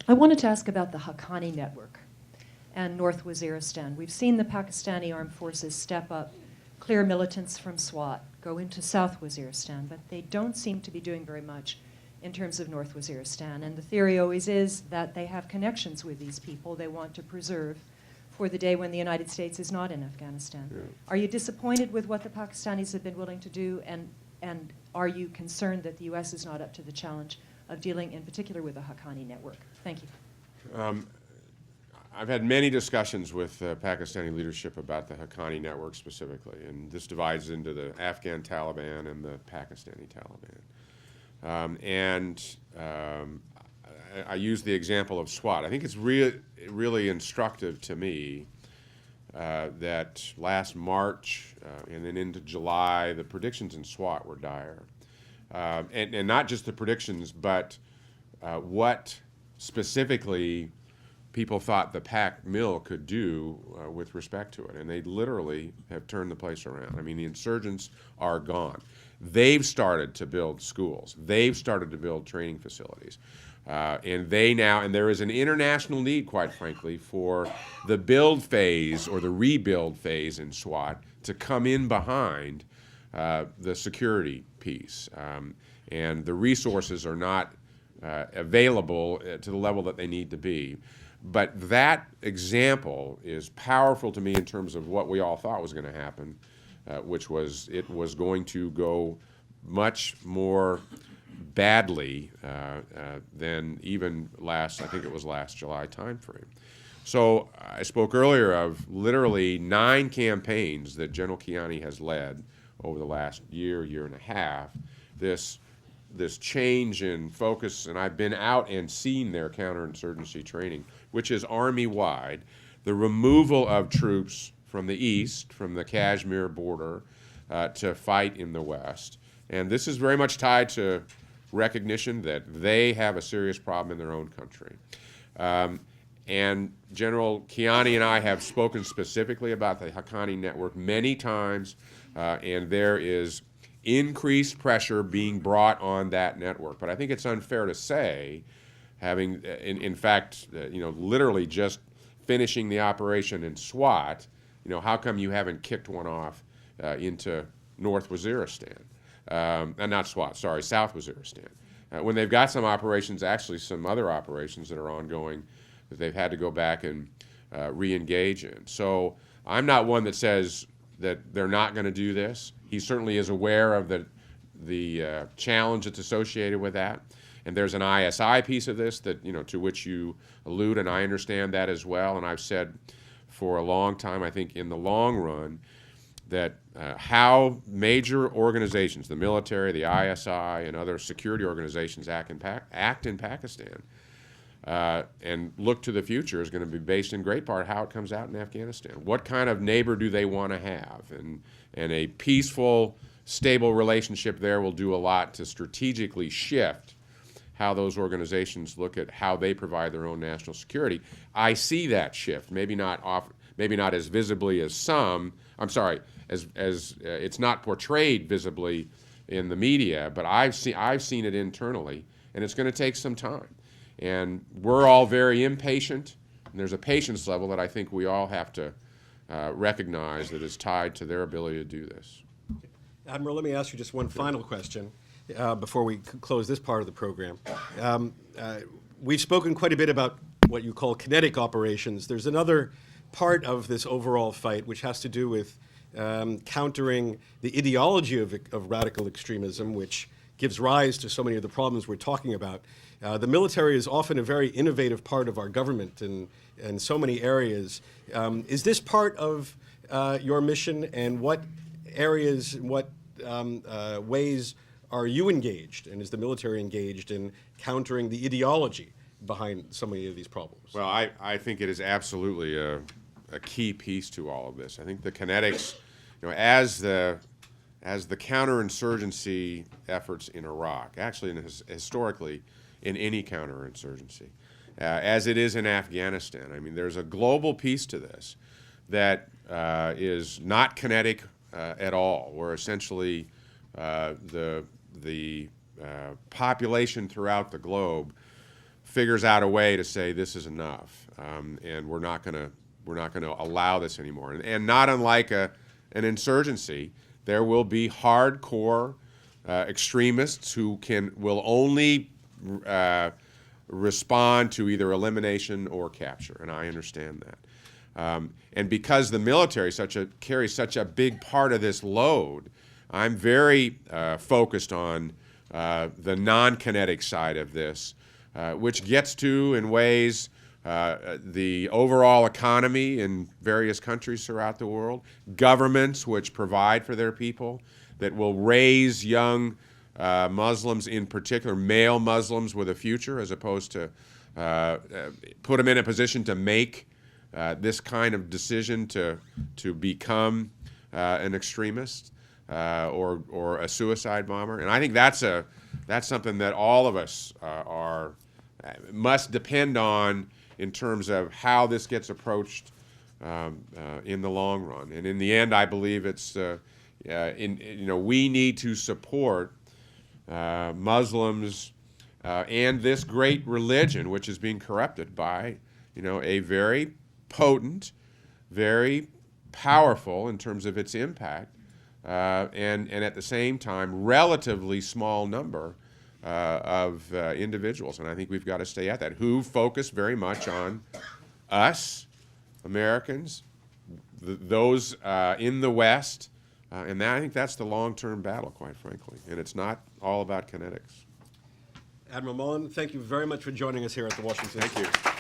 I wanted to ask about the Haqqani network and North Waziristan. We've seen the Pakistani armed forces step up, clear militants from SWAT, go into South Waziristan, but they don't seem to be doing very much in terms of North Waziristan. And the theory always is that they have connections with these people they want to preserve for the day when the United States is not in Afghanistan. Yeah. Are you disappointed with what the Pakistanis have been willing to do, and are you concerned that the U.S. is not up to the challenge of dealing in particular with the Haqqani network? Thank you. I've had many discussions with Pakistani leadership about the Haqqani network specifically, and this divides into the Afghan Taliban and the Pakistani Taliban. I use the example of SWAT. I think it's really instructive to me that last March and then into July, the predictions in SWAT were dire. And not just the predictions, but what specifically people thought the PAC mill could do with respect to it. And they literally have turned the place around. I mean, the insurgents are gone. They've started to build schools. They've started to build training facilities. And there is an international need, quite frankly, for the build phase or the rebuild phase in SWAT to come in behind the security piece. And the resources are not available to the level that they need to be. But that example is powerful to me in terms of what we all thought was going to happen, which was it was going to go much more badly than even I think it was last July timeframe. So I spoke earlier of literally 9 campaigns that General Haqqani has led over the last year and a half. This change in focus, and I've been out and seen their counterinsurgency training, which is Army-wide, the removal of troops from the east, from the Kashmir border, to fight in the west. And this is very much tied to recognition that they have a serious problem in their own country. And General Haqqani and I have spoken specifically about the Haqqani network many times, and there is increased pressure being brought on that network. But I think it's unfair to say, having, in fact, literally just finishing the operation in SWAT, how come you haven't kicked one off into North Waziristan? Not SWAT, sorry, South Waziristan. When they've got some operations, actually some other operations that are ongoing that they've had to go back and re-engage in. So I'm not one that says that they're not going to do this. He certainly is aware of the challenge that's associated with that. And there's an ISI piece of this that, to which you allude, and I understand that as well. And I've said for a long time, I think in the long run, that how major organizations, the military, the ISI, and other security organizations act in Pakistan and look to the future is going to be based in great part how it comes out in Afghanistan. What kind of neighbor do they want to have? And a peaceful, stable relationship there will do a lot to strategically shift how those organizations look at how they provide their own national security. I see that shift, maybe not as visibly as some. I'm sorry, as it's not portrayed visibly in the media, but I've seen it internally, and it's going to take some time. And we're all very impatient, and there's a patience level that I think we all have to recognize that is tied to their ability to do this. Admiral, let me ask you just one final question before we close this part of the program. We've spoken quite a bit about what you call kinetic operations. There's another part of this overall fight which has to do with countering the ideology of radical extremism, which gives rise to so many of the problems we're talking about. The military is often a very innovative part of our government in so many areas. Is this part of your mission, and what areas, what ways are you engaged, and is the military engaged in countering the ideology behind so many of these problems? Well, I think it is absolutely a key piece to all of this. I think the kinetics, as the counterinsurgency efforts in Iraq, actually historically in any counterinsurgency, as it is in Afghanistan, I mean, there's a global piece to this that is not kinetic at all, where essentially the population throughout the globe figures out a way to say this is enough, and we're not going to allow this anymore. And not unlike an insurgency, there will be hardcore extremists who will only respond to either elimination or capture, and I understand that. And because the military carries such a big part of this load, I'm very focused on the non-kinetic side of this, which gets to, in ways, the overall economy in various countries throughout the world, governments which provide for their people, that will raise young Muslims, in particular male Muslims, with a future, as opposed to put them in a position to make this kind of decision to become an extremist or a suicide bomber. And I think that's something that all of us must depend on in terms of how this gets approached in the long run. And in the end, I believe it's we need to support Muslims and this great religion, which is being corrupted by a very potent, very powerful in terms of its impact, and at the same time relatively small number of individuals. And I think we've got to stay at that, who focus very much on us, Americans, those in the West, and I think that's the long-term battle, quite frankly. And it's not all about kinetics. Admiral Mullen, thank you very much for joining us here at the Washington. Thank you.